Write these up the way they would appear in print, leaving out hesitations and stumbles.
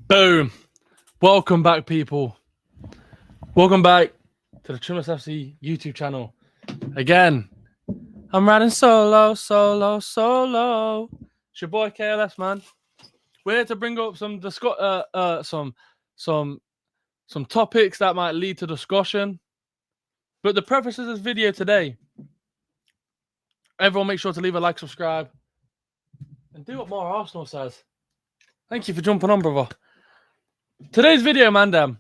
Boom. Welcome back, people. Welcome back to the Trimless FC YouTube channel. Again, I'm riding solo. It's your boy KLS, man. We're here to bring up some topics that might lead to discussion. But the purpose of this video today, everyone make sure to leave a like, subscribe, and do what more Arsenal says. Thank you for jumping on, brother. Today's video, man,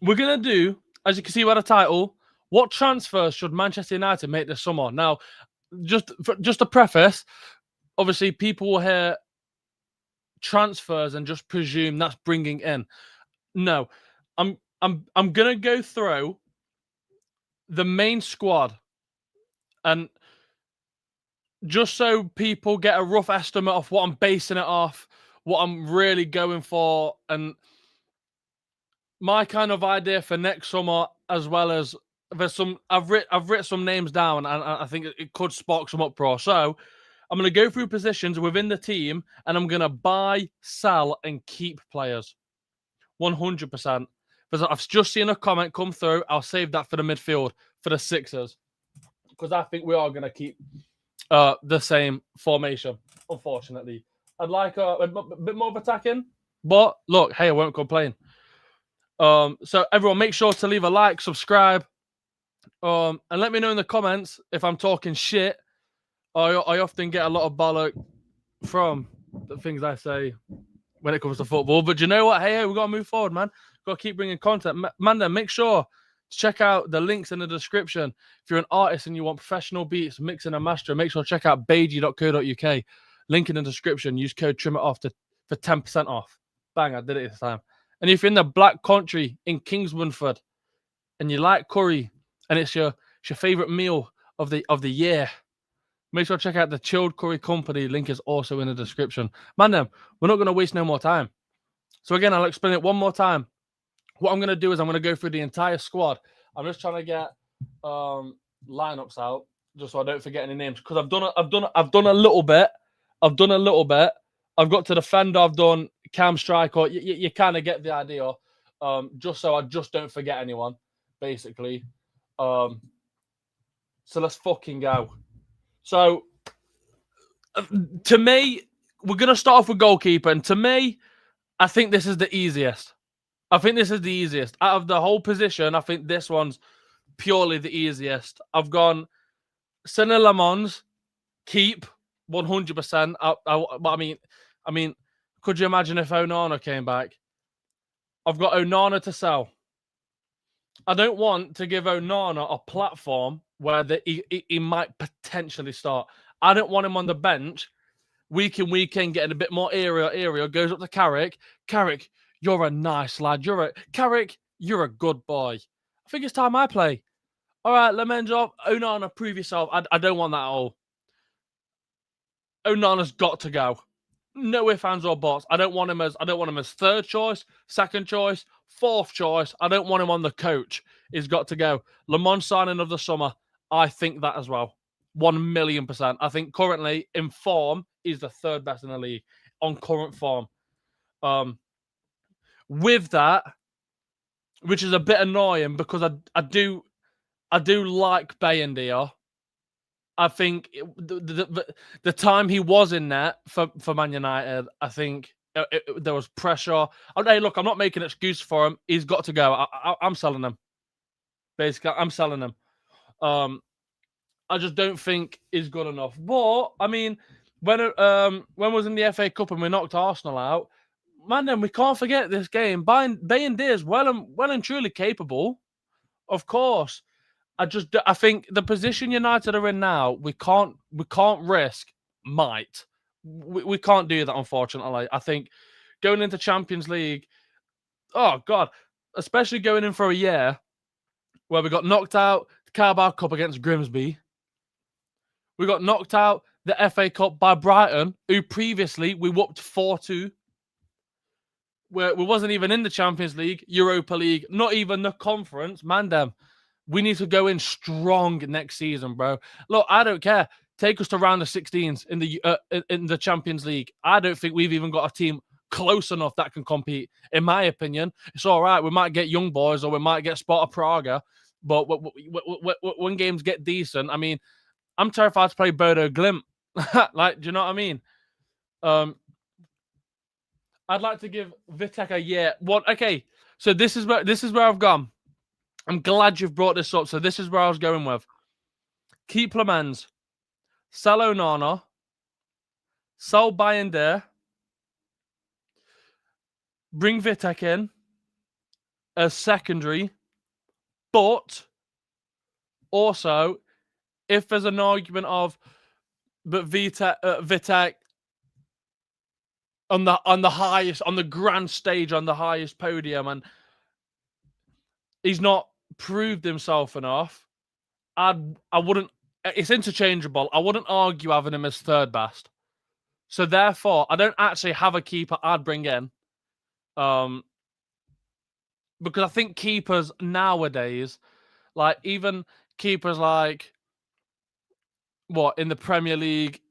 we're going to do, as you can see by the title, what transfers should Manchester United make this summer? Now, just a preface, obviously people will hear transfers and just presume that's bringing in. No, I'm going to go through the main squad, and just so people get a rough estimate of what I'm basing it off, what I'm really going for, and my kind of idea for next summer, as well as there's some I've written some names down, and I think it could spark some uproar. So I'm going to go through positions within the team, and I'm going to buy, sell, and keep players. 100%. Because I've just seen a comment come through. I'll save that for the midfield, for the Sixers, because I think we are going to keep the same formation, unfortunately. I'd like a bit more of attacking, but look, hey, I won't complain. So everyone, make sure to leave a like, subscribe, and let me know in the comments if I'm talking shit. I often get a lot of bollock from the things I say when it comes to football. But you know what? Hey, we got to move forward, man. Got to keep bringing content. Man, then make sure to check out the links in the description. If you're an artist and you want professional beats, mixing and mastering, make sure to check out beiji.co.uk. Link in the description. Use code TRIMITOFF for 10% off. Bang, I did it this time. And if you're in the Black Country in Kingswinford and you like curry and it's your favorite meal of the year, make sure to check out the ChilledCurryCompany. Link is also in the description. Man, we're not going to waste no more time. So again, I'll explain it one more time. What I'm going to do is I'm going to go through the entire squad. I'm just trying to get lineups out just so I don't forget any names, because I've done a little bit. I've got to defender. I've done cam striker. You kind of get the idea. Just so I just don't forget anyone, basically. So let's fucking go. So to me, we're gonna start off with goalkeeper, and to me, I think this is the easiest. Out of the whole position. I think this one's purely the easiest. I've gone Senna Lamons, keep 100%. I mean, could you imagine if Onana came back? I've got Onana to sell. I don't want to give Onana a platform where he might potentially start. I don't want him on the bench week in, week in, getting a bit more area. Goes up to Carrick. Carrick, you're a nice lad. Carrick, you're a good boy. I think it's time I play. All right, Lemendrov, Onana, prove yourself. I don't want that at all. Onana's got to go. No ifs, ands, or buts. I don't want him as third choice, second choice, fourth choice. I don't want him on the coach. He's got to go. Lamont signing of the summer. I think that as well. 1,000,000%. I think currently in form, he's the third best in the league on current form. With that, which is a bit annoying because I do like Bayendier. I think the time he was in net for Man United, I think there was pressure. Hey, look, I'm not making an excuse for him. He's got to go. I'm selling him. Basically, I'm selling him. I just don't think he's good enough. But I mean, when was in the FA Cup and we knocked Arsenal out, man, then we can't forget this game. Bayendier is well and truly capable, of course. I think the position United are in now, we can't risk might. We can't do that, unfortunately. I think going into Champions League, oh God, especially going in for a year where we got knocked out the Carabao Cup against Grimsby. We got knocked out the FA Cup by Brighton, who previously we whooped 4-2. Where we wasn't even in the Champions League, Europa League, not even the conference. Man, we need to go in strong next season, bro. Look, I don't care. Take us to round of 16s in the Champions League. I don't think we've even got a team close enough that can compete. In my opinion, it's all right. We might get young boys or we might get Sparta Praga, but when games get decent, I mean, I'm terrified to play Bodo Glimt. Like, do you know what I mean? I'd like to give Vitek a year. What? Okay, so this is where I've gone. I'm glad you've brought this up. So this is where I was going with. Keep Lemans, sell Onana, sell Bayender, bring Vitek in as secondary, but also if there's an argument of but Vitek on the highest, on the grand stage, on the highest podium, and he's not proved himself enough, I wouldn't. It's interchangeable. I wouldn't argue having him as third best. So therefore, I don't actually have a keeper I'd bring in, because I think keepers nowadays, like even keepers like what in the Premier League,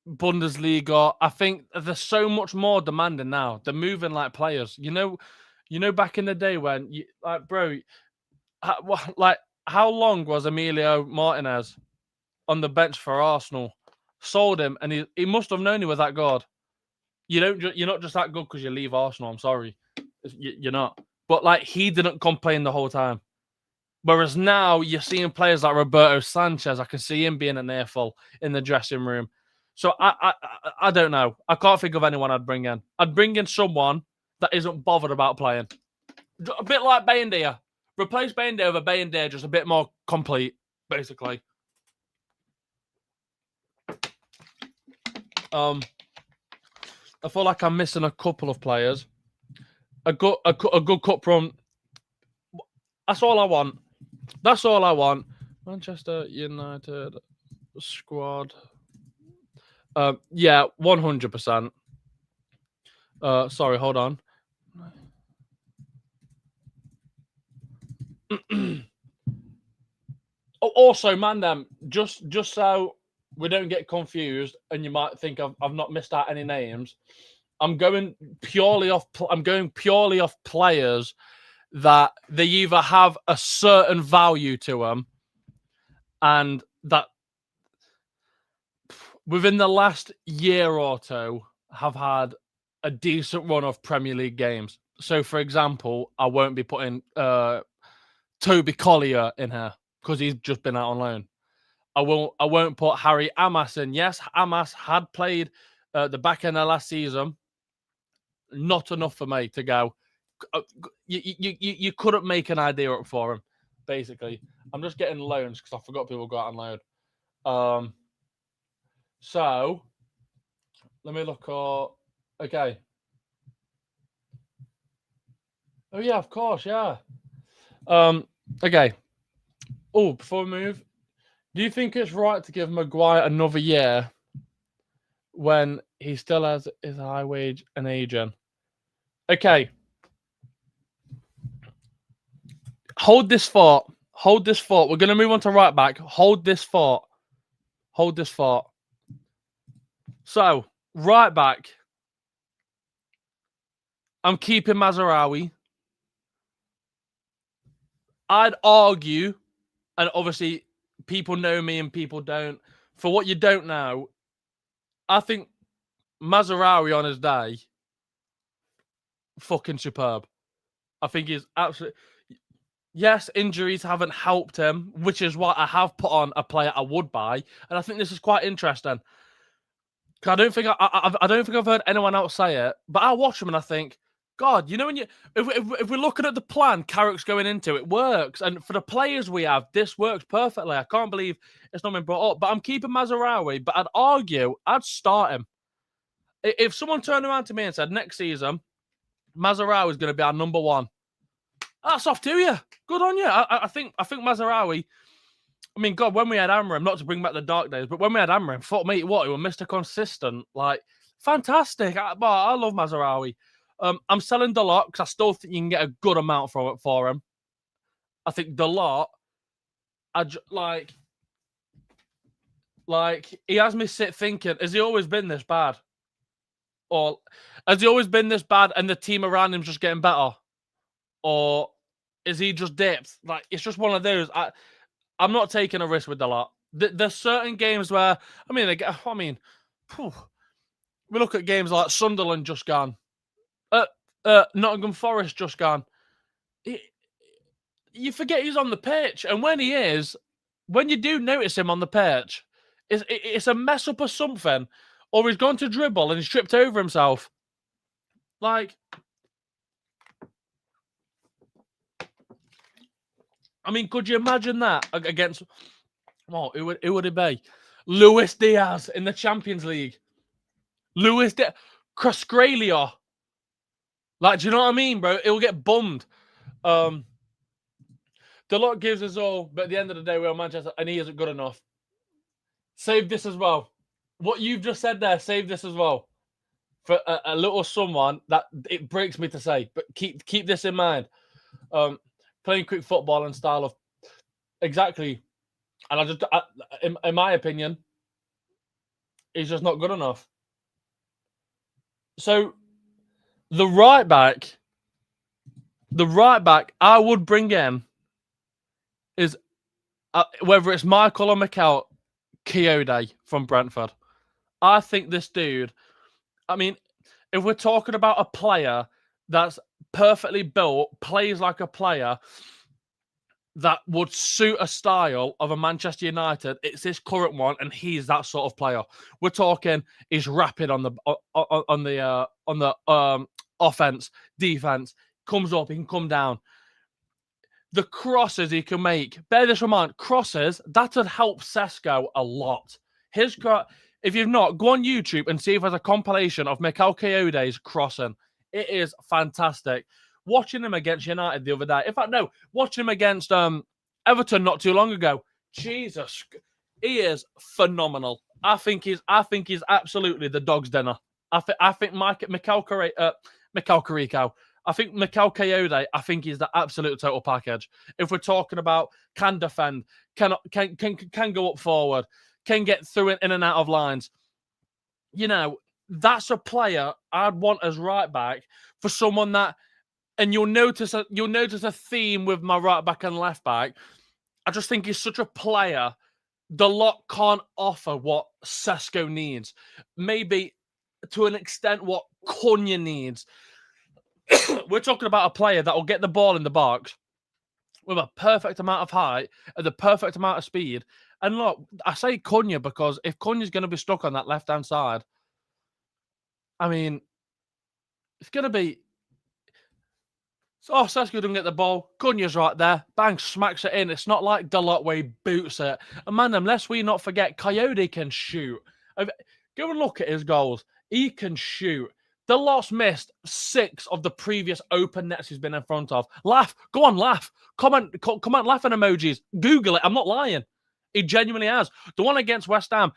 Bundesliga, I think they're so much more demanding now. They're moving like players. You know, back in the day when you like, bro, how long was Emilio Martinez on the bench for Arsenal? Sold him, and he must have known he was that good. You're not just that good because you leave Arsenal. I'm sorry, you're not. But like, he didn't complain the whole time. Whereas now you're seeing players like Roberto Sanchez. I can see him being an earful in the dressing room. So I don't know. I can't think of anyone I'd bring in. I'd bring in someone that isn't bothered about playing. A bit like Bayender. Replace Bayender with a Bayender, just a bit more complete, basically. I feel like I'm missing a couple of players. A good cup run. That's all I want. That's all I want. Manchester United squad. Yeah, 100%. Sorry, hold on. Oh, also, man, just so we don't get confused, and you might think I've not missed out any names. I'm going purely off players that they either have a certain value to them, and that within the last year or two have had a decent run of Premier League games. So, for example, I won't be putting Toby Collier in here because he's just been out on loan. I won't put Harry Amas in. Yes, Amas had played the back end of last season. Not enough for me to go. You couldn't make an idea up for him. Basically, I'm just getting loans because I forgot people go out on loan. So let me look up. Okay. Oh yeah, of course, yeah. Okay. Oh, before we move, do you think it's right to give Maguire another year when he still has his high wage and agent? Okay. Hold this thought. Hold this thought. We're going to move on to right back. Hold this thought. Hold this thought. So, right back. I'm keeping Mazraoui. I'd argue, and obviously people know me and people don't. For what you don't know, I think Mazraoui on his day, fucking superb. I think he's absolutely... Yes, injuries haven't helped him, which is why I have put on a player I would buy, and I think this is quite interesting. I don't think I've heard anyone else say it, but I watch him and I think, God, you know, when if we're looking at the plan Carrick's going into, it works, and for the players we have, this works perfectly. I can't believe it's not been brought up. But I'm keeping Mazraoui, but I'd argue I'd start him. If someone turned around to me and said next season Mazraoui is going to be our number one, that's off to you. Good on you. I think Mazraoui. I mean, God, when we had Amram, not to bring back the dark days, but when we had Amram, fuck me, what? He was Mr. Consistent. Like, fantastic. I love Mazraoui. I'm selling Dalot because I still think you can get a good amount for him. I think Dalot, like he has me sit thinking, has he always been this bad? Or has he always been this bad and the team around him's just getting better? Or is he just depth? Like, it's just one of those. I'm not taking a risk with the lot. There's certain games where, we look at games like Sunderland just gone. Nottingham Forest just gone. You forget he's on the pitch. And when he is, when you do notice him on the pitch, it's a mess up or something. Or he's gone to dribble and he's tripped over himself. Like, could you imagine that against, who would it be? Luis Diaz in the Champions League. Luis Diaz. Crascralia. Like, do you know what I mean, bro? It'll get bummed. The lot gives us all, but at the end of the day, we're Manchester, and he isn't good enough. Save this as well. What you've just said there, save this as well. For a little someone that it breaks me to say, but keep this in mind. Playing quick football and style of exactly, and in my opinion, he's just not good enough. So the right back I would bring in is whether it's Michael or Mikel Kayode from Brentford. I think this dude, if we're talking about a player that's perfectly built, plays like a player that would suit a style of a Manchester United, it's this current one, and he's that sort of player. We're talking he's rapid on the offense, defense, comes up, he can come down. The crosses he can make, bear this in mind, crosses, that would help Sesko a lot. If you've not, go on YouTube and see if there's a compilation of Mikel Kayode's crossing. It is fantastic. Watching him against United the other day. In fact, no, watching him against Everton not too long ago. Jesus, he is phenomenal. I think he's absolutely the dog's dinner. I think Mikel Carrico. I think Mikel Kayode, I think he's the absolute total package. If we're talking about can defend, can go up forward, can get through in and out of lines. That's a player I'd want as right back for someone that, and you'll notice a theme with my right back and left back. I just think he's such a player. The lot can't offer what Sesko needs. Maybe to an extent what Cunha needs. We're talking about a player that will get the ball in the box with a perfect amount of height and the perfect amount of speed. And look, I say Cunha because if Cunha's going to be stuck on that left-hand side, it's going to be... Oh, Sesko doesn't get the ball. Cunha's right there. Bang, smacks it in. It's not like Dalot where he boots it. And man, unless we not forget, Kayode can shoot. Go and look at his goals. He can shoot. Dalot's missed 6 of the previous open nets he's been in front of. Laugh. Go on, laugh. Comment laughing emojis. Google it. I'm not lying. He genuinely has. The one against West Ham.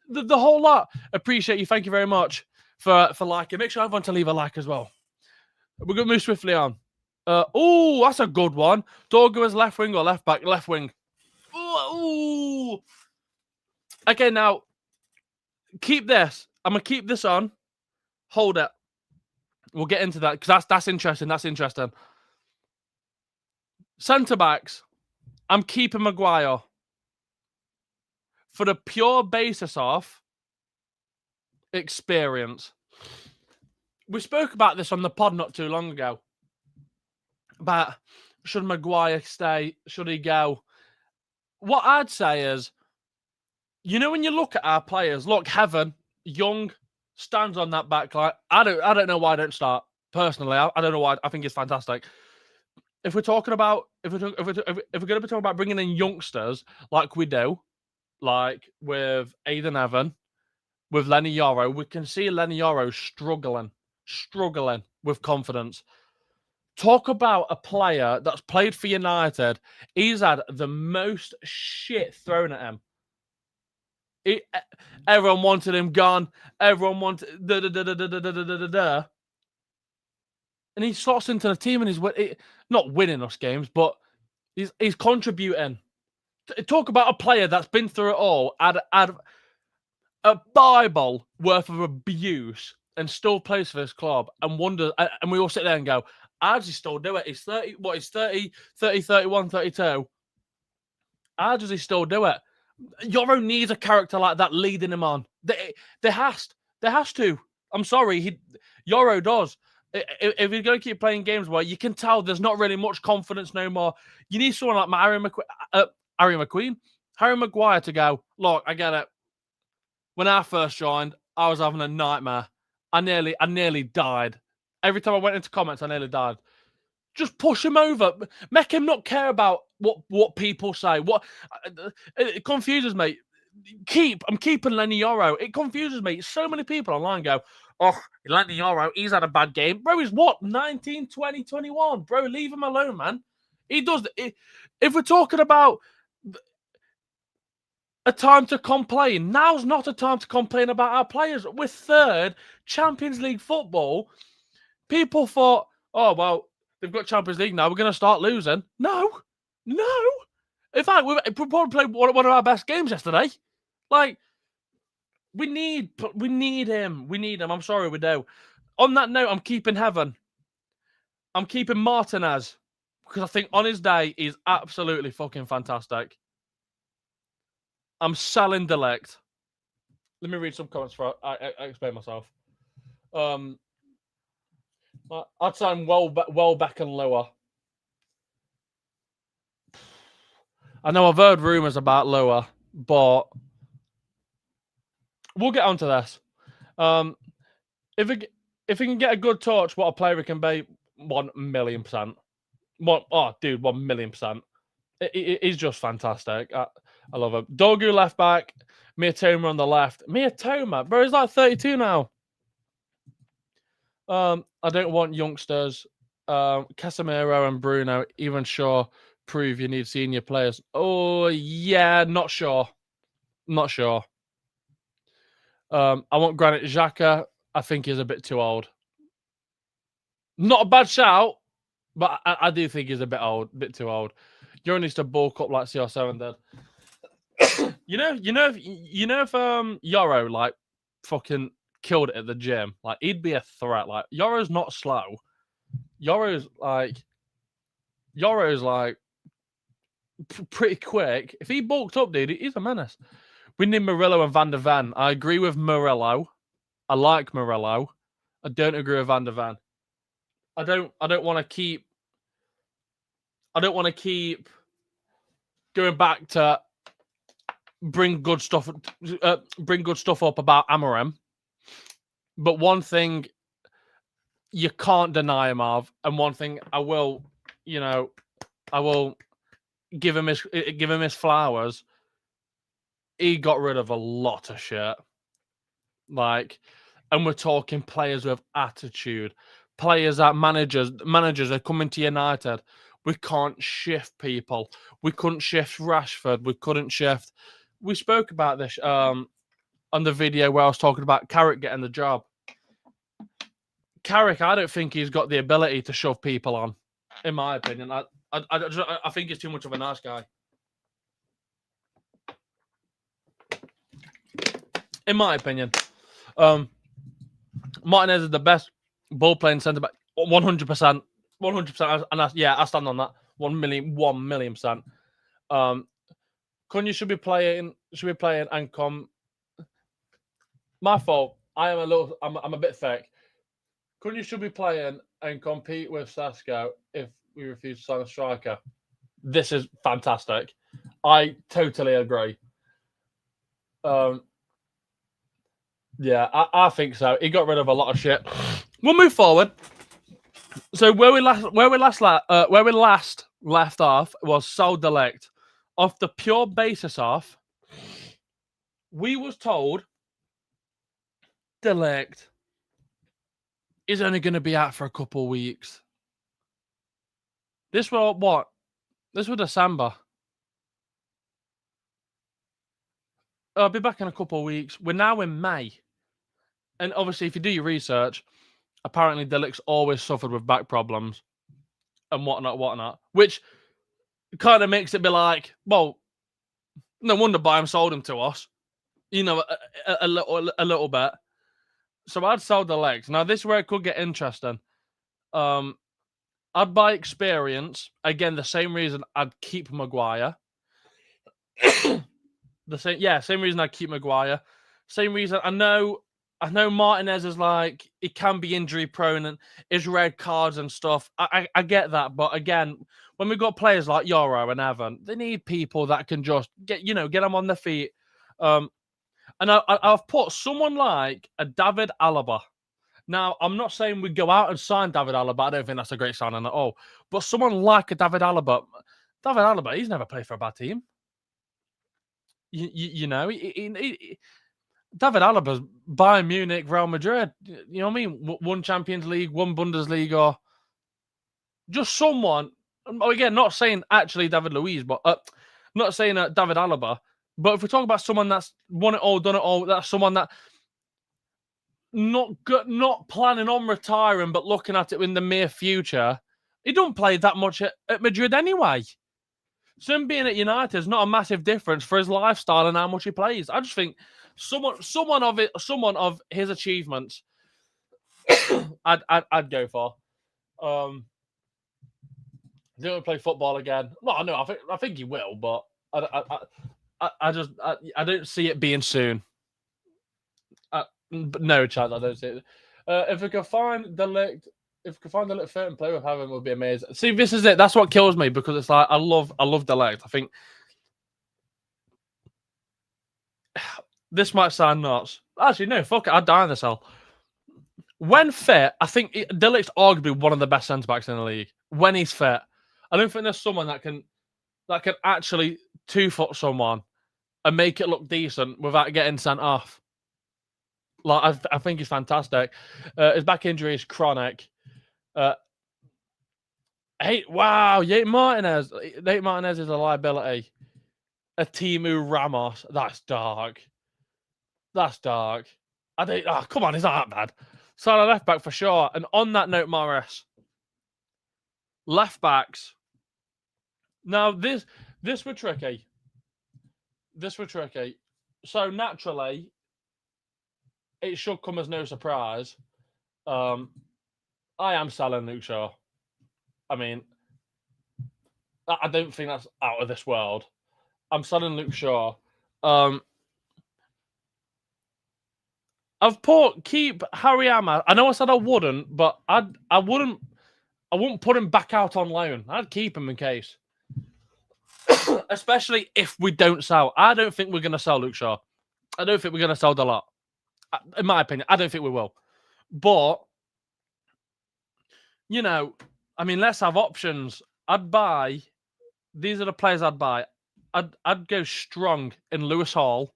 The whole lot. Appreciate you. Thank you very much for liking. Make sure everyone to leave a like as well. We're going to move swiftly on. Oh, that's a good one. Dorgo as left wing or left back? Left wing. Ooh. Okay, now, keep this. I'm going to keep this on. Hold it. We'll get into that because that's interesting. That's interesting. Centre-backs. I'm keeping Maguire. For the pure basis of experience. We spoke about this on the pod not too long ago. About should Maguire stay? Should he go? What I'd say is, when you look at our players, look, Heaven, Young, stands on that back line. I don't know why I don't start. Personally, I don't know why. I think it's fantastic. If we're talking about, if we're going to be talking about bringing in youngsters like we do, like with Aidan Evan, with Lenny Yoro, we can see Lenny Yoro struggling with confidence. Talk about a player that's played for United. He's had the most shit thrown at him. Everyone wanted him gone. Everyone wanted and he slots into the team and he's not winning us games, but he's contributing. Talk about a player that's been through it all. Had a Bible worth of abuse and still plays for this club and wonder, and we all sit there and go, how does he still do it? He's 30, what, he's 30, 31, 32. How does he still do it? Euro needs a character like that leading him on. There has to. I'm sorry, Euro does. If he's going to keep playing games where you can tell there's not really much confidence no more, you need someone like Harry Maguire to go, look, I get it. When I first joined, I was having a nightmare. I nearly died. Every time I went into comments, I nearly died. Just push him over. Make him not care about what people say. It confuses me. I'm keeping Lenny Yoro. It confuses me. So many people online go, oh, Lenny Yoro, he's had a bad game. Bro, he's what? 19, 20, 21. Bro, leave him alone, man. He does. If we're talking about a time to complain, now's not a time to complain about our players. We're third, Champions League football. People thought, oh, well, they've got Champions League now. We're going to start losing. No. In fact, we probably played one of our best games yesterday. Like, we need him. We need him. I'm sorry, we do. On that note, I'm keeping Heaven. I'm keeping Martinez because I think on his day, he's absolutely fucking fantastic. I'm selling Delect. Let me read some comments before I explain myself. I'd say I'm well back and lower. I know I've heard rumours about lower, but we'll get onto this. If he can get a good touch, what a player he can be, 1,000,000%. 1,000,000%. He's just fantastic. I love him. Dogu left back, Mitoma on the left. Mitoma, bro, he's like 32 now. I don't want youngsters. Casemiro and Bruno, even Shaw, prove you need senior players. Oh, yeah, not sure. I want Granit Xhaka. I think he's a bit too old. Not a bad shout, but I do think he's a bit too old. Euro needs to bulk up like CR7 did. you know if Euro like fucking killed it at the gym, like he'd be a threat. Like Euro's not slow. Euro's like pretty quick. If he bulked up, dude, he's a menace. We need Murillo and Van der Ven. I agree with Murillo. I like Murillo. I don't agree with Van der Ven. I don't want to keep going back to bring good stuff up about Amorim. But one thing you can't deny him of, and one thing I will give him his flowers. He got rid of a lot of shit. Like, and we're talking players with attitude, players that managers are coming to United. We can't shift people. We couldn't shift Rashford. We spoke about this on the video where I was talking about Carrick getting the job. Carrick, I don't think he's got the ability to shove people on, in my opinion. I think he's too much of a nice guy. In my opinion. Martinez is the best ball-playing centre-back. 100%. 100%. And I stand on that. 1,000,000%. Cunha should be playing and come. My fault. I'm a bit fake. Cunha should be playing and compete with Sasko if we refuse to sign a striker. This is fantastic. I totally agree. Yeah, I think so. He got rid of a lot of shit. We'll move forward. So where we last left off was Sol Delect. Off the pure basis of, we was told Delect is only going to be out for a couple of weeks. This was what? This was December. I'll be back in a couple of weeks. We're now in May. And obviously, if you do your research, apparently Delict's always suffered with back problems and whatnot. Which kind of makes it be like, well, no wonder Bayern sold him to us. you know, a little bit. So I'd sell the legs. Now this is where it could get interesting. I'd buy experience. Again, the same reason I'd keep Maguire. Same reason I'd keep Maguire. Same reason I know Martinez is like, he can be injury prone and his red cards and stuff. I get that, but again, when we've got players like Yoro and Evan, they need people that can just get them on their feet. And I've put someone like a David Alaba. Now, I'm not saying we go out and sign David Alaba. I don't think that's a great signing at all. But someone like a David Alaba, he's never played for a bad team. You know, David Alaba's Bayern Munich, Real Madrid. You know what I mean? One Champions League, one Bundesliga. Just someone. Again, not saying actually David Luiz, but not saying David Alaba. But if we're talking about someone that's won it all, done it all, that's someone that not planning on retiring, but looking at it in the near future. He don't play that much at Madrid anyway. So him being at United is not a massive difference for his lifestyle and how much he plays. I just think someone of his achievements, I'd go for. He'll play football again. Well, no, I think he will, but I don't see it being soon. No chance, I don't see it. If we can find the licked fit and play with him, it would be amazing. See, this is it. That's what kills me, because it's like I love the legs. I think this might sound nuts. Actually, no, fuck it. I'd die in the cell. When fit, I think De Ligt's arguably one of the best centre backs in the league. When he's fit, I don't think there's someone that can actually 2-foot someone and make it look decent without getting sent off. Like, I think he's fantastic. His back injury is chronic. Nate Martinez. Nate Martinez is a liability. A Timu Ramos. That's dark. Come on, is that bad? Sign a left back for sure. And on that note, Morris, left backs. Now this were tricky. So naturally, it should come as no surprise. I am selling Luke Shaw. I mean, I don't think that's out of this world. I'm selling Luke Shaw. I've keep Harry Amad. I know I said I wouldn't, but I wouldn't put him back out on loan. I'd keep him in case. Especially if we don't sell. I don't think we're going to sell Luke Shaw. I don't think we're going to sell the lot. In my opinion, I don't think we will. But, you know, I mean, let's have options. These are the players I'd buy. I'd go strong in Lewis Hall.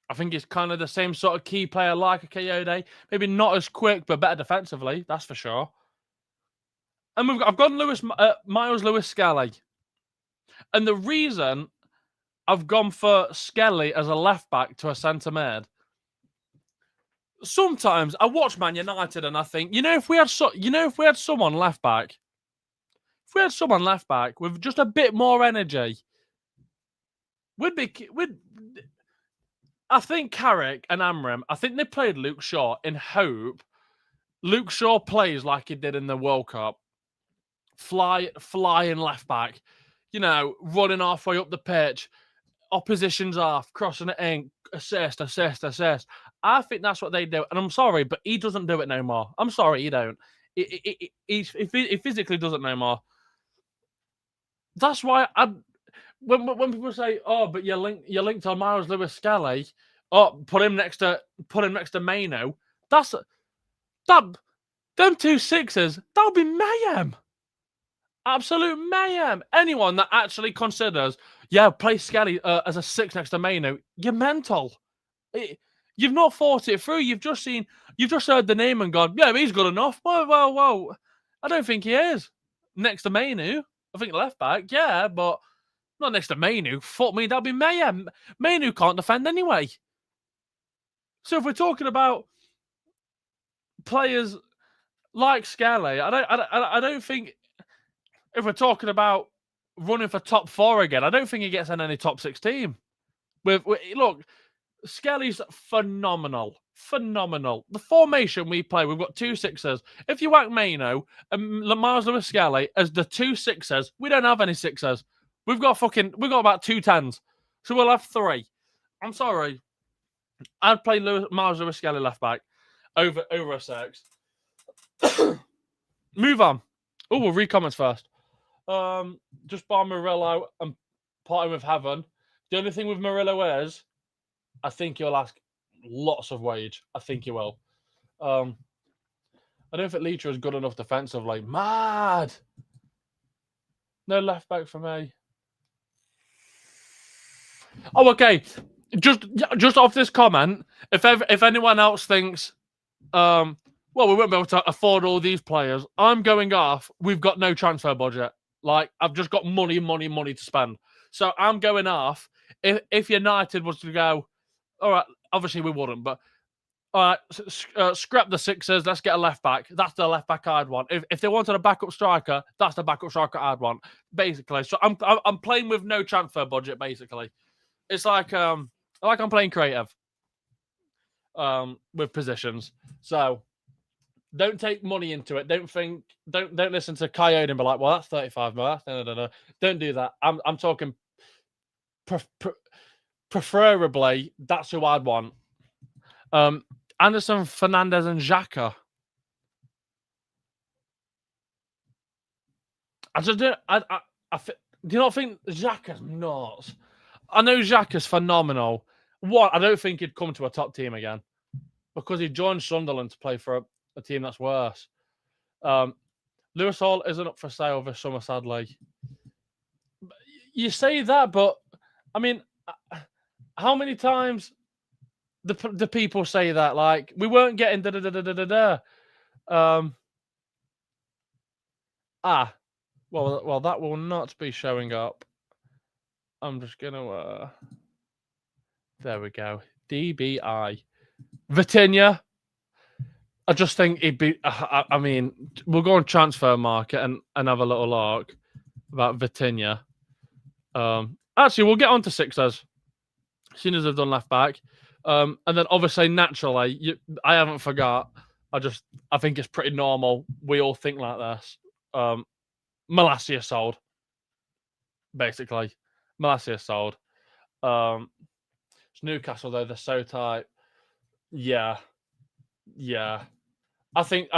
I think he's kind of the same sort of key player like a Coyote. Maybe not as quick, but better defensively. That's for sure. And I've gone Miles Lewis Skelly. And the reason I've gone for Skelly as a left back to a centre mid, sometimes I watch Man United and I think, if we had someone left back, with just a bit more energy, I think Carrick and Amram, I think they played Luke Shaw in hope Luke Shaw plays like he did in the World Cup. Flying left back, running halfway up the pitch, opposition's off, crossing it in, assist. I think that's what they do. And I'm sorry, but he doesn't do it no more. I'm sorry, he don't. He physically doesn't no more. That's why when people say, "Oh, but you're linked on Miles Lewis Skelly," put him next to Maino. Them 2 sixes. That'll be mayhem. Absolute mayhem. Anyone that actually considers, play Skelly as a 6 next to Maino, you're mental. You've not thought it through. You've just heard the name and gone, yeah, he's good enough. Whoa. I don't think he is. Next to Mainu. I think left back, yeah, but not next to Mainu. Fuck me, that'll be mayhem. Mainu can't defend anyway. So if we're talking about players like Skelly, I don't think, if we're talking about running for top 4 again, I don't think he gets in any top 6 team. Look, Skelly's phenomenal. Phenomenal. The formation we play, we've got 2 6s. If you whack Mano and Miles Lewis Skelly as the 2 6s, we don't have any 6s. We've got about 2 10s. So we'll have 3. I'm sorry. I'd play Miles Lewis Skelly left back over a 6. Move on. Oh, we'll read comments first. Just bar Murillo and parting with Heaven. The only thing with Murillo is, I think he'll ask lots of wage. I think he will. I don't think Leacher is good enough defensively. Mad. No left back for me. Oh, okay. Just off this comment, if anyone else thinks, well, we won't be able to afford all these players, I'm going off. We've got no transfer budget. Like, I've just got money to spend. So I'm going off. If United was to go, all right, obviously we wouldn't, but all right, scrap the 6s. Let's get a left back. That's the left back I'd want. If they wanted a backup striker, that's the backup striker I'd want, basically. So I'm playing with no transfer budget, basically. It's like I'm playing creative with positions. So don't take money into it. Don't listen to Coyote and be like, well, that's 35 mil. No. Don't do that. I'm talking preferably that's who I'd want. Anderson, Fernandez, and Xhaka. Do you not think Xhaka's nuts? I know Xhaka's phenomenal. I don't think he'd come to a top team again because he joined Sunderland to play for a team that's worse. Lewis Hall isn't up for sale this summer, sadly. You say that, but I mean, how many times the people say that? Like, we weren't getting Well, that will not be showing up. I'm just gonna. There we go. DBI. Vitinha. I just think he'd be. I mean, we'll go on transfer market and have a little look about Vitinha. Actually, we'll get on to 6s as soon as I've done left back. And then obviously, naturally, I haven't forgot. I think it's pretty normal. We all think like this. Malacia sold. Basically. Malacia sold. It's Newcastle, though. They're so tight. Yeah. I feel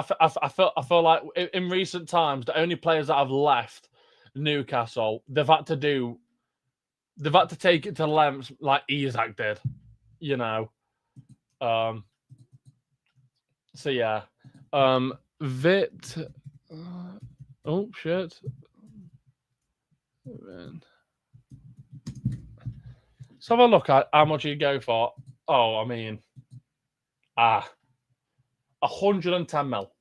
like in recent times, the only players that have left Newcastle, they've had to take it to lengths like Isak did, you know. So yeah. Oh shit. Let's have a look at how much you go for. Oh, I mean, 110 mil.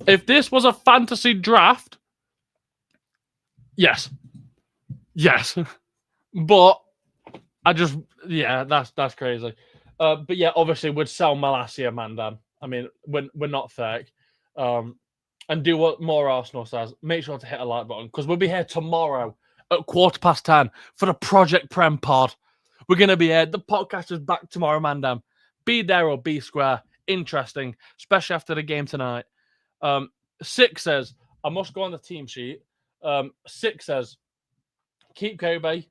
If this was a fantasy draft, yes. But that's crazy. But yeah, obviously we'd sell Malacia, Mandam. I mean, we're not thick. And do what more Arsenal says. Make sure to hit a like button because we'll be here tomorrow at 10:15 for the Project Prem pod. We're going to be here. The podcast is back tomorrow, Mandam. Be there or be square. Interesting, especially after the game tonight. 6 says, I must go on the team sheet. 6 says, keep Kobe.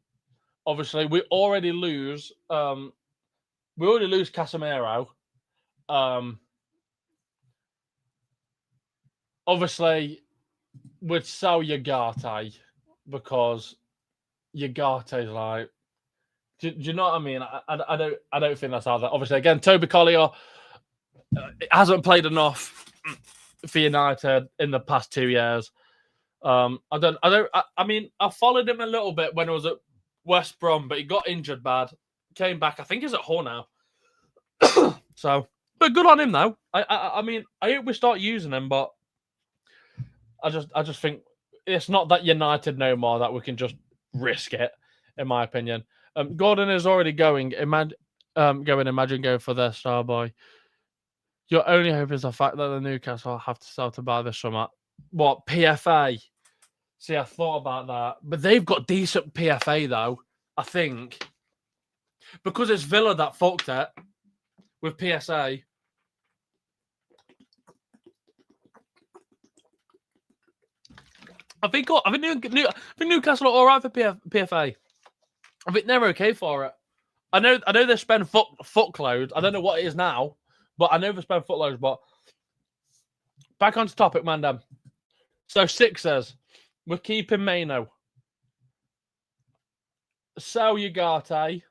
Obviously, we already lose Casemiro. Obviously, we'd sell Ugarte because Ugarte's like. Do you know what I mean? I don't think that's how that. Obviously, again, Toby Collier hasn't played enough for United in the past 2 years. I mean, I followed him a little bit when I was at West Brom, but he got injured bad. Came back. I think he's at Hull now. So, but good on him though. I mean, I hope we start using him, but I just think it's not that United no more that we can just risk it, in my opinion. Gordon is already going. Imagine going for their star boy. Your only hope is the fact that the Newcastle have to sell to buy this summer. What, PFA? See, I thought about that. But they've got decent PFA, though. I think, because it's Villa that fucked it with PSA. I think Newcastle are all right for PFA. I think they're okay for it. I know they spend footloads. I don't know what it is now, but I know they spend footloads. But back onto topic, man. So Sixers, we're keeping Mano. Sell Ugarte.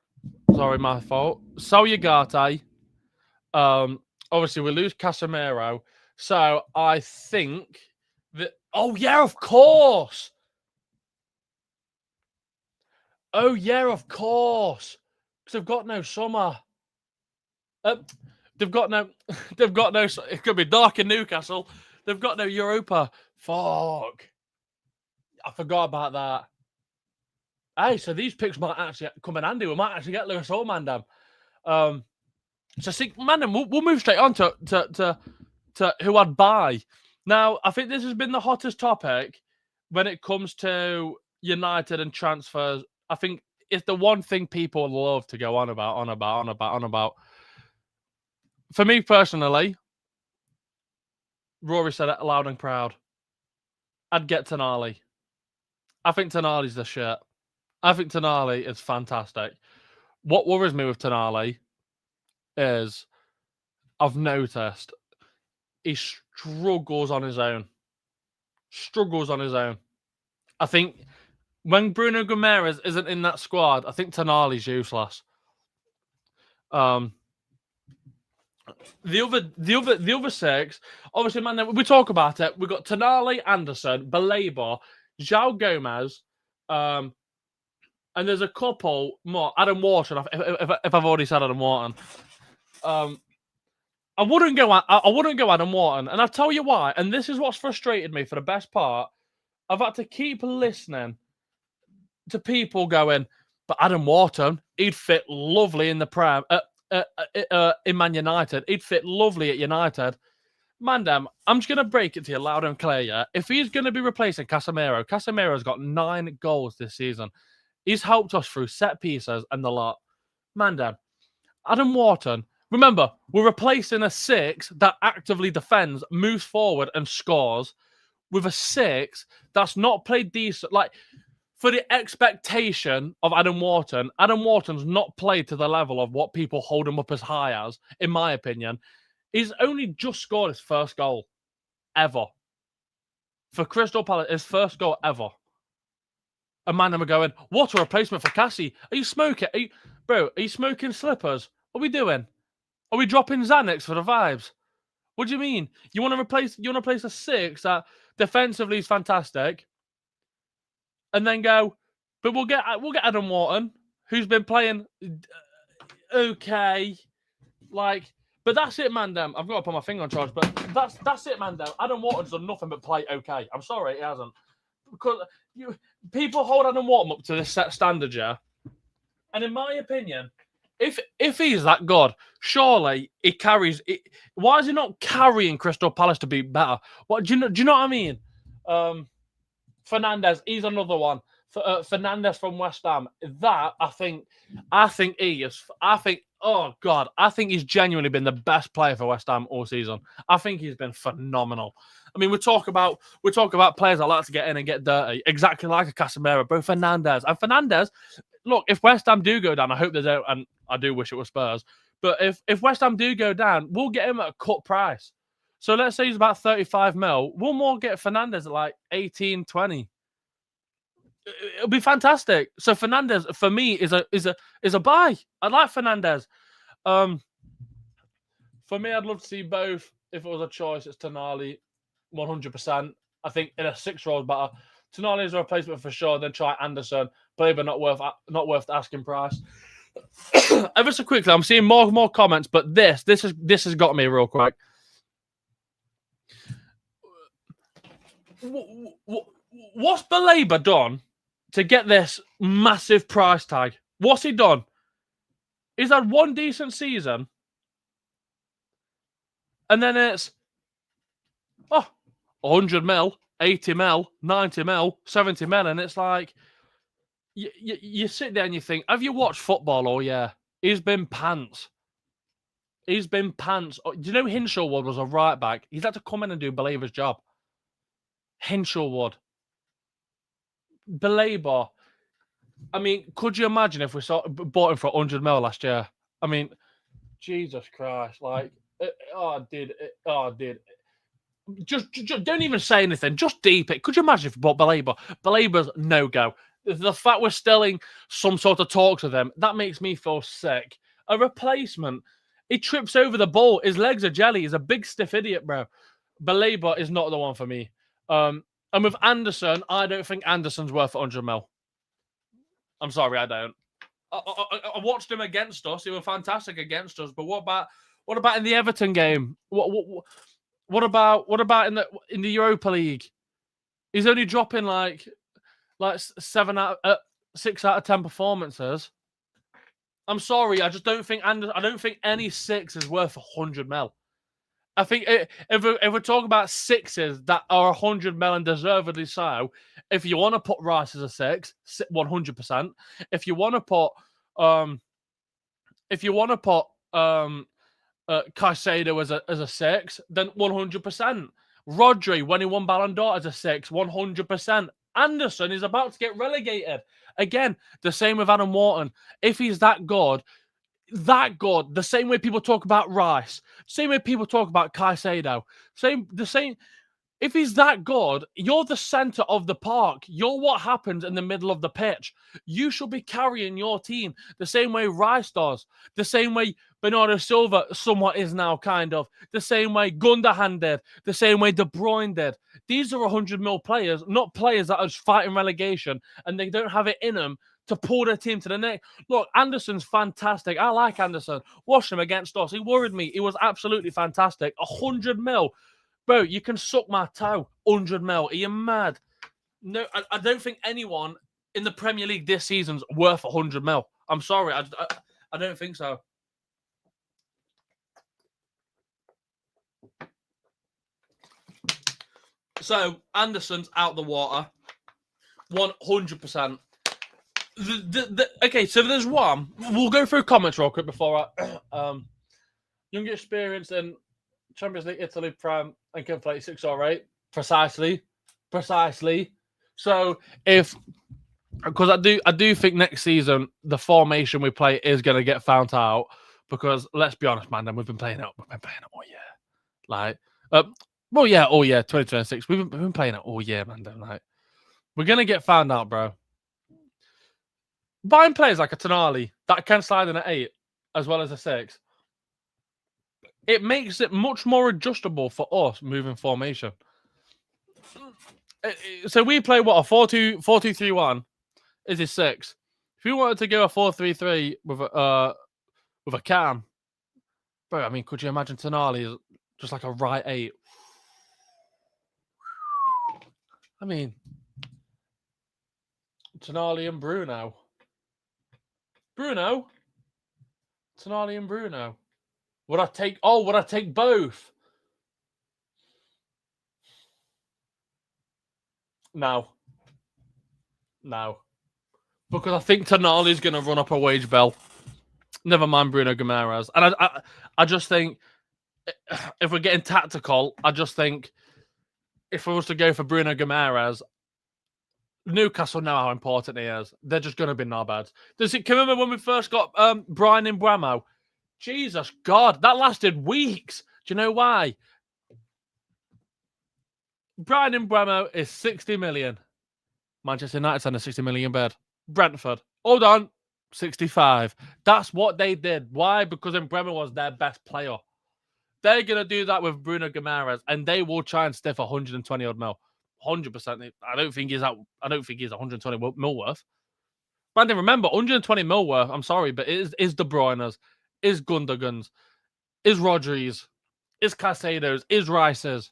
Sorry, my fault. Sell Ugarte. Obviously we lose Casemiro. So I think that. Oh yeah, of course. Oh yeah, of course. Because they've got no summer. They've got no. It could be dark in Newcastle. They've got no Europa. Fuck. I forgot about that. Hey, so these picks might actually come in handy. We might actually get Lewis Hall, Mandem. So see, Mandem, we'll move straight on to who I'd buy. Now, I think this has been the hottest topic when it comes to United and transfers. I think it's the one thing people love to go on about. For me personally, Rory said it loud and proud. I'd get Tonali. I think Tonali's the shit. I think Tonali is fantastic. What worries me with Tonali is I've noticed he struggles on his own. I think when Bruno Guimaraes isn't in that squad, I think Tonali's useless. The other six, obviously, man, we talk about it. We've got Tonali, Anderson, Baleba, João Gomez, and there's a couple more. Adam Wharton, if I've already said Adam Wharton. I wouldn't go Adam Wharton, and I'll tell you why. And this is what's frustrated me for the best part. I've had to keep listening to people going, but Adam Wharton, he'd fit lovely in the Prem, in Man United. He'd fit lovely at United. Mandem, I'm just going to break it to you loud and clear, yeah? If he's going to be replacing Casemiro, Casemiro's got 9 goals this season. He's helped us through set pieces and the lot. Mandem, Adam Wharton, remember, we're replacing a 6 that actively defends, moves forward and scores with a 6 that's not played decent. Like, for the expectation of Adam Wharton's not played to the level of what people hold him up as high as, in my opinion. He's only just scored his first goal ever. For Crystal Palace, his first goal ever. And man, I'm going, what a replacement for Cassie. Are you smoking? Are you smoking slippers? What are we doing? Are we dropping Xanax for the vibes? What do you mean? You want to replace a 6 that defensively is fantastic, and then go, but we'll get Adam Wharton, who's been playing okay, like, but that's it, Mandem. I've got to put my finger on charge, but that's it, Mandem. Adam Wharton's done nothing but play okay. I'm sorry, he hasn't, because people hold Adam Wharton up to this set standard, yeah. And in my opinion, if he's that good, surely he carries. Why is he not carrying Crystal Palace to be better? What do you know what I mean? Fernandez, he's another one. Fernandez from West Ham. That I think he is. Oh God, I think he's genuinely been the best player for West Ham all season. I think he's been phenomenal. I mean, we talk about players that like to get in and get dirty, exactly like a Casemiro, but Fernandez. Look, if West Ham do go down, I hope they don't, and I do wish it was Spurs. But if West Ham do go down, we'll get him at a cut price. So let's say he's about 35 mil. We'll more get Fernandez at like 18, 20. It'll be fantastic. So Fernandez for me is a buy. I like Fernandez. For me, I'd love to see both. If it was a choice, it's Tonali, 100%. I think in a 6-year-old better. Tonali is a replacement for sure. Then try Anderson, but not worth the asking price. Ever so quickly, I'm seeing more comments, but this has got me real quick. What's Baleba done to get this massive price tag? What's he done? He's had one decent season, and then it's 100 mil, 80 mil, 90 mil, 70 mil, and it's like, you sit there and you think, have you watched football all year? He's been pants. He's been pants. Do you know Hinshaw Wood was a right back? He's had to come in and do Belieber's job. Hinshaw Wood. Belieber. I mean, could you imagine if we bought him for 100 mil last year? I mean, Jesus Christ. Like, I did. Just don't even say anything. Just deep it. Could you imagine if we bought Belieber? Belieber's no-go. The fact we're still in some sort of talks with him, that makes me feel sick. A replacement. He trips over the ball. His legs are jelly. He's a big stiff idiot, bro. Belieber is not the one for me. And with Anderson, I don't think Anderson's worth 100 mil. I'm sorry, I don't. I watched him against us. He was fantastic against us. But what about in the Everton game? What about in the Europa League? He's only dropping like 6 out of 10 performances. I'm sorry, I just don't think I don't think any 6 is worth 100 mil. I think if we're talking about 6s that are 100 mil and deservedly so, if you want to put Rice as a 6, 100%. If you want to put Caicedo as a 6, then 100%. Rodri, when he won Ballon d'Or as a 6, 100%. Anderson is about to get relegated. Again, the same with Adam Wharton. If he's that good, the same way people talk about Rice, same way people talk about Caicedo, the same. If he's that good, you're the center of the park. You're what happens in the middle of the pitch. You should be carrying your team the same way Rice does, the same way Bernardo Silva somewhat is now, kind of, the same way Gundogan did, the same way De Bruyne did. These are 100 mil players, not players that are fighting relegation and they don't have it in them to pull their team to the neck. Look, Anderson's fantastic. I like Anderson. Watched him against us. He worried me. He was absolutely fantastic. 100 mil. Bro, you can suck my toe. 100 mil. Are you mad? No, I don't think anyone in the Premier League this season's worth 100 mil. I'm sorry. I don't think so. So, Anderson's out the water. 100%. Okay, so there's one. We'll go through comments real quick before I... Younger experience in Champions League, Italy, Prem, and can play 6 or 8. Precisely. So, because I do think next season the formation we play is going to get found out, because let's be honest, man, we've been playing it all year. Like, all year, 2026. We've been playing it all year, man. Like, we're going to get found out, bro. Buying players like a Tonali that can slide in at 8 as well as a 6, it makes it much more adjustable for us moving formation. So we play what, a 4-2-3-1 is his 6. If you wanted to go a 4-3-3 with a cam, bro, I mean, could you imagine Tonali is just like a right 8? I mean, Tonali and Bruno. Tonali and Bruno. Would I take both? No. Because I think Tonali's going to run up a wage bill. Never mind Bruno Guimaraes. And I just think, if we're getting tactical, I just think if we was to go for Bruno Guimaraes, Newcastle know how important he is. They're just going to be knobheads. Can you remember when we first got Brian Mbeumo? Jesus God, that lasted weeks. Do you know why? Brian Mbeumo is 60 million. Manchester United's on a 60 million bed. Brentford, hold on, 65. That's what they did. Why? Because Mbeumo was their best player. They're going to do that with Bruno Guimaraes, and they will try and stiff 120 odd mil. 100%. I don't think he's 120 mil worth. Man, remember, 120 mil worth, I'm sorry, but it is De Bruyne's, is Gundogan's, is Rodri's, is Caicedo's, is Rice's.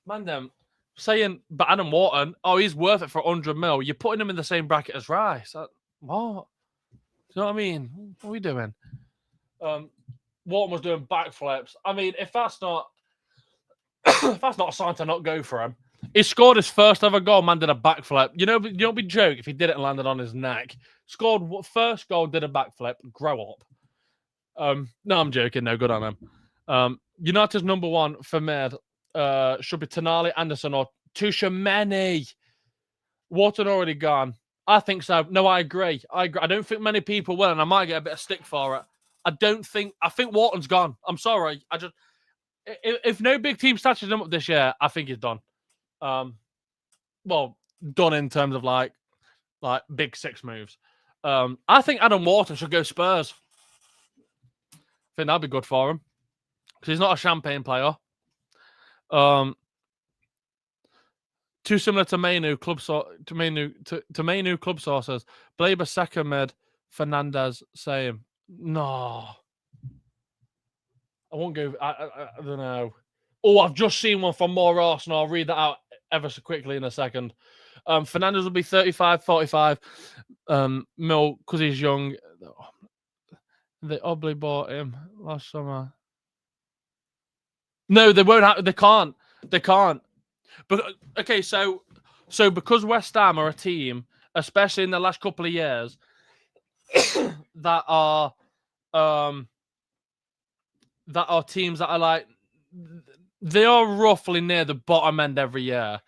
Man, saying, but Adam Wharton, he's worth it for 100 mil. You're putting him in the same bracket as Rice. What? Do you know what I mean? What are we doing? Wharton was doing backflips. I mean, if that's not a sign to not go for him, He scored his first ever goal, man did a backflip. You know, be joke if he did it and landed on his neck. Scored first goal, did a backflip. Grow up. No, I'm joking. No, good on him. United's number one for mid should be Tonali, Anderson, or Tushimeni. Wharton already gone. I think so. No, I agree. I don't think many people will, and I might get a bit of stick for it. I think Wharton's gone. I'm sorry. If no big team snatches him up this year, I think he's done. Well, done in terms of like big six moves. I think Adam Wharton should go Spurs. I think that'd be good for him because he's not a champagne player. Too similar to Mainu club sources. Blaber second mid, Fernandez same. No, I won't go. I don't know. Oh, I've just seen one from more Arsenal. I'll read that out ever so quickly in a second. Fernandez will be 35, 45 mil because he's young. They obviously bought him last summer. No, they won't have. They can't. They can't. But okay, so because West Ham are a team, especially in the last couple of years, that are teams that are like they are roughly near the bottom end every year.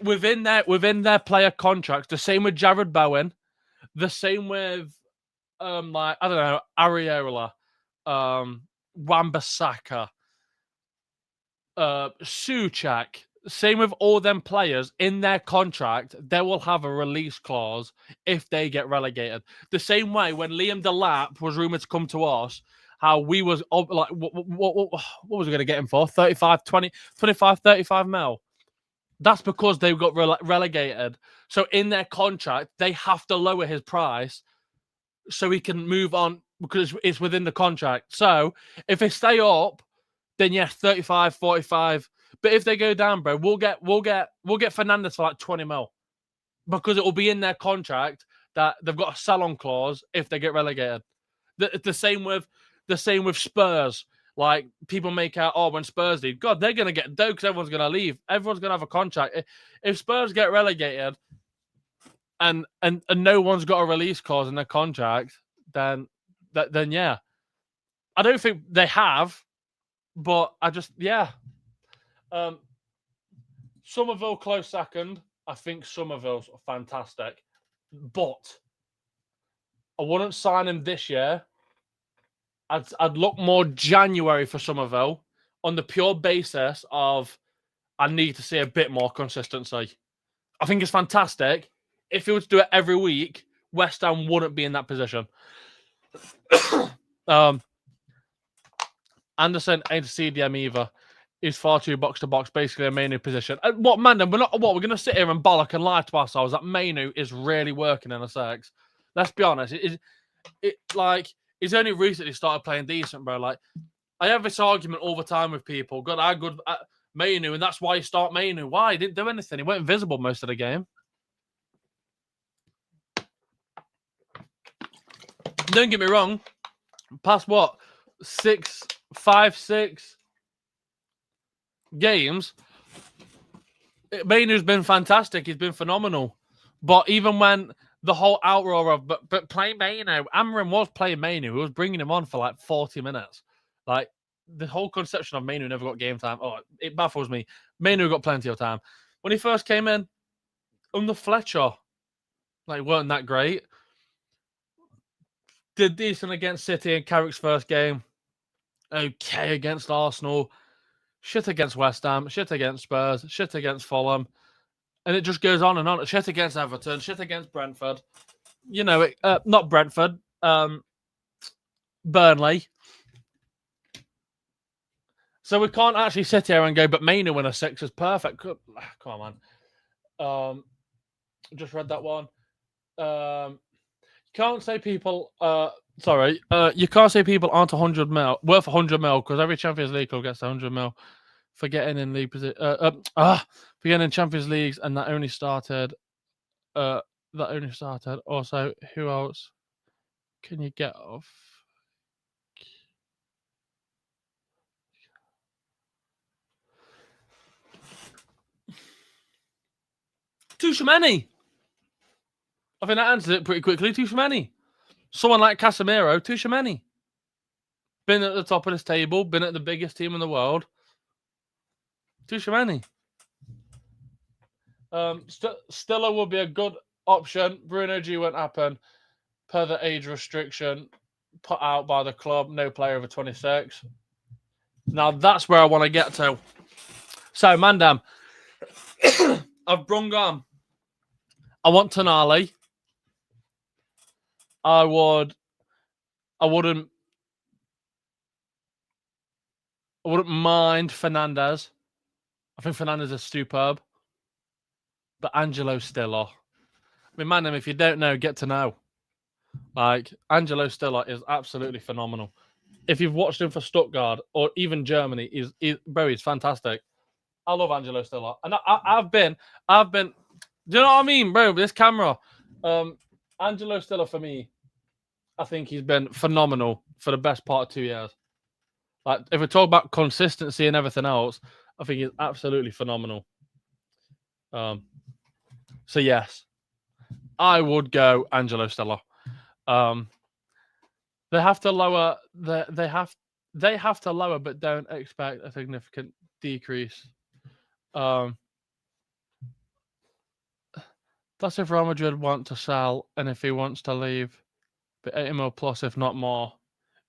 Within their player contracts, the same with Jared Bowen, the same with like I don't know, Areola, Wan-Bissaka, Souček. Same with all them players in their contract, they will have a release clause if they get relegated. The same way when Liam Delap was rumored to come to us, how we was like, what was we going to get him for? 35, 20, 25, 35 mil. That's because they got relegated. So in their contract, they have to lower his price so he can move on because it's within the contract. So if they stay up, then yes, 35, 45. But if they go down, bro, we'll get Fernandez for like 20 mil because it will be in their contract that they've got a sell-on clause if they get relegated. The same with Spurs. Like people make out, oh, when Spurs leave, God, they're gonna get dough because everyone's gonna leave. Everyone's gonna have a contract. If Spurs get relegated and no one's got a release clause in their contract, then yeah, I don't think they have, but Somerville close second. I think Somerville's fantastic, but I wouldn't sign him this year. I'd look more January for Somerville on the pure basis of I need to see a bit more consistency. I think it's fantastic. If he was to do it every week, West Ham wouldn't be in that position. Anderson ain't a CDM either. He's far too box to box, basically a Mainu position. What, man? We're going to sit here and bollock and lie to ourselves that Mainu is really working in a sex. Let's be honest. He's only recently started playing decent, bro. Like, I have this argument all the time with people. God, how good Mainu, and that's why you start Mainu. Why? He didn't do anything. He went invisible most of the game. Don't get me wrong. Past what? 5, 6 games, Mainu's been fantastic. He's been phenomenal. But even when the whole outroar of but play Mainu, Amram was playing Mainu. He was bringing him on for like 40 minutes. Like the whole conception of Mainu never got game time. Oh, it baffles me. Mainu got plenty of time. When he first came in under Fletcher, like weren't that great. Did decent against City in Carrick's first game. Okay against Arsenal. Shit against West Ham. Shit against Spurs. Shit against Fulham. And it just goes on and on. Shit against Everton. Shit against Brentford. You know, not Brentford. Burnley. So we can't actually sit here and go, but Mainu in a 6 is perfect. Come on, man. Just read that one. You can't say people... you can't say people aren't 100 mil, worth 100 mil, because every Champions League club gets 100 mil for getting in league position. For getting in Champions Leagues, and that only started. Also, who else can you get off? Tchouaméni. I think that answers it pretty quickly. Tchouaméni. Someone like Casemiro, Tchouaméni. Been at the top of this table, been at the biggest team in the world. Tchouaméni. Stiller will be a good option. Bruno G won't happen per the age restriction put out by the club. No player over 26. Now that's where I want to get to. So, Mandam, I've brung on. I want Tonali. I wouldn't mind Fernandez. I think Fernandez is superb. But Angelo Stiller. I mean, Mandam, if you don't know, get to know. Like, Angelo Stiller is absolutely phenomenal. If you've watched him for Stuttgart or even Germany, he's fantastic. I love Angelo Stiller. And I've been, do you know what I mean, bro? This camera. Angelo Stiller, for me, I think he's been phenomenal for the best part of 2 years. Like, if we talk about consistency and everything else, I think he's absolutely phenomenal. So yes, I would go Angelo Stiller. They have to lower. They have to lower, but don't expect a significant decrease. That's if Real Madrid want to sell, and if he wants to leave, but 80 mil plus, if not more.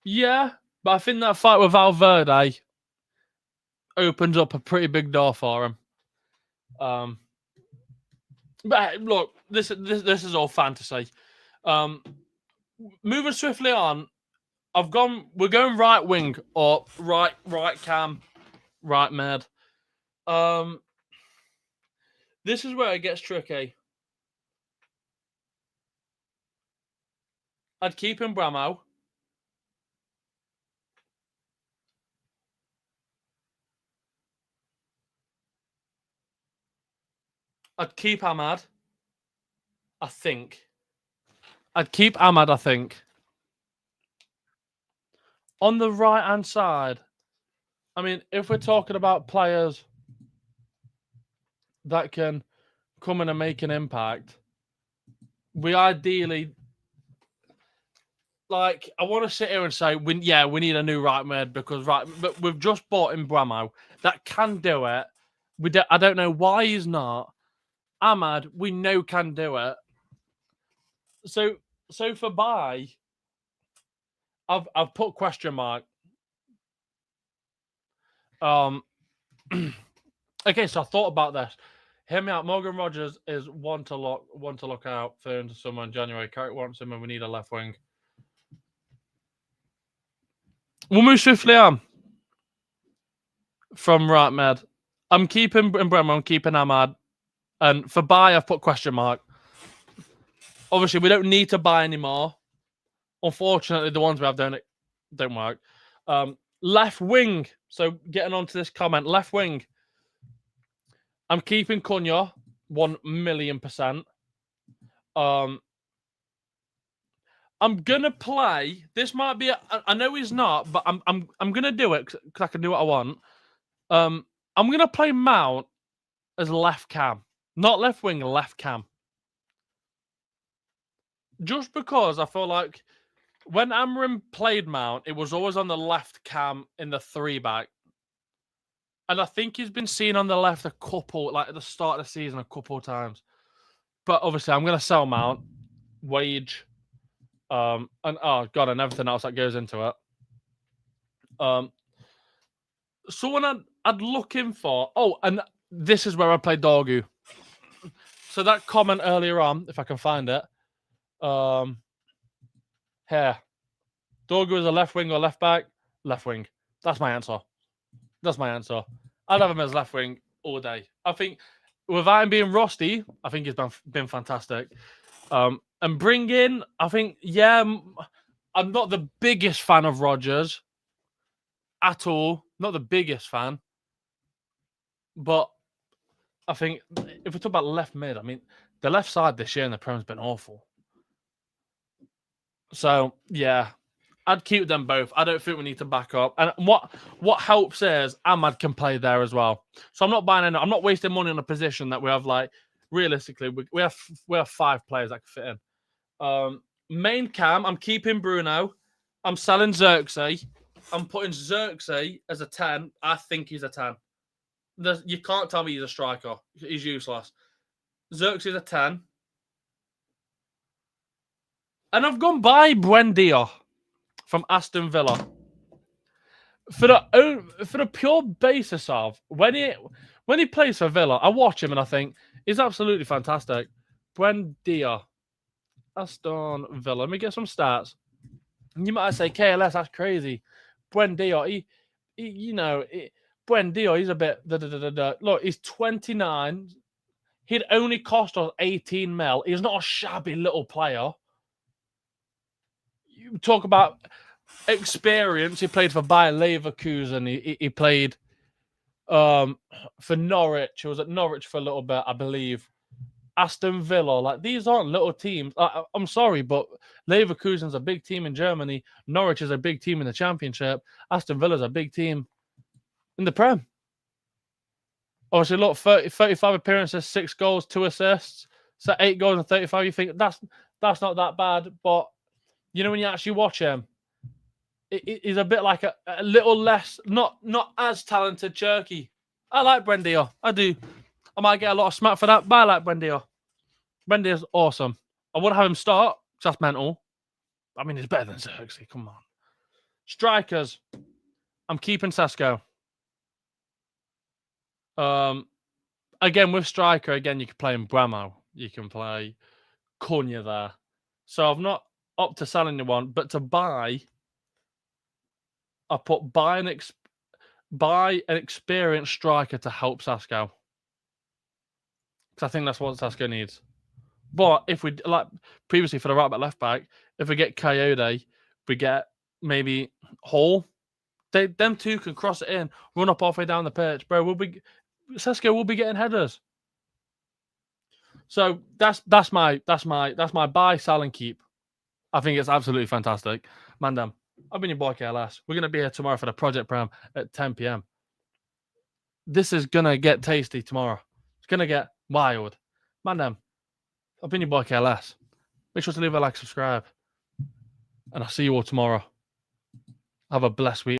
Yeah, but I think that fight with Valverde opens up a pretty big door for him. But look, this is all fantasy. Moving swiftly on, we're going right wing or right cam, right mid. This is where it gets tricky. I'd keep him Bramo. I'd keep Ahmad. I think. On the right-hand side, I mean, if we're talking about players that can come in and make an impact, we ideally, like, I want to sit here and say, we need a new right mid but we've just bought in Bramo that can do it. I don't know why he's not. Ahmad, we know can do it. So for buy, I've put question mark. Okay, so I thought about this. Hear me out. Morgan Rogers is one to look out for into summer in January. Carrick wants him, and we need a left wing. We'll move swiftly on from right mid. I'm keeping Bremo. I'm keeping Ahmad, and for buy, I've put question mark. Obviously, we don't need to buy anymore. Unfortunately, the ones we have don't work. Left wing. So getting onto this comment, left wing. I'm keeping Cunha 1,000,000%. I'm gonna play. This might be. I know he's not, but I'm gonna do it because I can do what I want. I'm gonna play Mount as left cam, not left wing, left cam. Just because I feel like when Amorim played Mount, it was always on the left cam in the 3-back. And I think he's been seen on the left a couple, like at the start of the season, a couple of times. But obviously, I'm going to sell Mount, wage, and everything else that goes into it. Someone I'd looking for. Oh, and this is where I play Dorgu. So that comment earlier on, if I can find it. Here. Dorgu is a left wing or left back? Left wing. That's my answer. I'd have him as left wing all day. I think without him being rusty, I think he's been fantastic. And bring in, I think, I'm not the biggest fan of Rodgers at all. Not the biggest fan. But I think if we talk about left mid, I mean, the left side this year in the Prem has been awful. So, yeah, I'd keep them both. I don't think we need to back up. And what helps is Ahmad can play there as well. So I'm not buying any. I'm not wasting money on a position that we have like realistically, we have 5 players that can fit in. Main cam, I'm keeping Bruno. I'm selling Xerxes. I'm putting Xerxes as a 10. I think he's a 10. You can't tell me he's a striker. He's useless. Xerxes is a 10. And I've gone by Buendia from Aston Villa. For the pure basis of when he plays for Villa, I watch him and I think he's absolutely fantastic. Buendia, Aston Villa. Let me get some stats. You might say KLS, that's crazy. Buendia, Buendia, he's a bit. Look, he's 29. He'd only cost us 18 mil. He's not a shabby little player. You talk about experience. He played for Bayer Leverkusen. He played for Norwich. He was at Norwich for a little bit, I believe. Aston Villa, like these aren't little teams. I'm sorry, but Leverkusen's a big team in Germany. Norwich is a big team in the Championship. Aston Villa's a big team in the Prem. Obviously, look, 35 appearances, 6 goals, 2 assists. So 8 goals and 35. You think that's not that bad, but you know when you actually watch him, he's a bit like a little less, not as talented Cherky. I like Buendia. I do. I might get a lot of smack for that, but I like Buendia. Buendia's awesome. I wouldn't have him start, because that's mental. I mean, he's better than Xerxes. Come on. Strikers. I'm keeping Sesko. Again, with striker, you can play in Bramo. You can play Cunha there. So I've not up to selling anyone, but to buy, I put buy an experienced striker to help Sesko. Because I think that's what Sesko needs. But if we, like previously for the right back, left back, if we get Coyote, we get maybe Hall. Them two can cross it in, run up halfway down the pitch, bro. Sesko will be getting headers. So that's my buy, sell, and keep. I think it's absolutely fantastic. Mandem, I've been your boy KLS. We're gonna be here tomorrow for the Project Prem at 10 p.m. This is gonna get tasty tomorrow. It's gonna get wild. Mandem, I've been your boy KLS. Make sure to leave a like, subscribe, and I'll see you all tomorrow. Have a blessed week.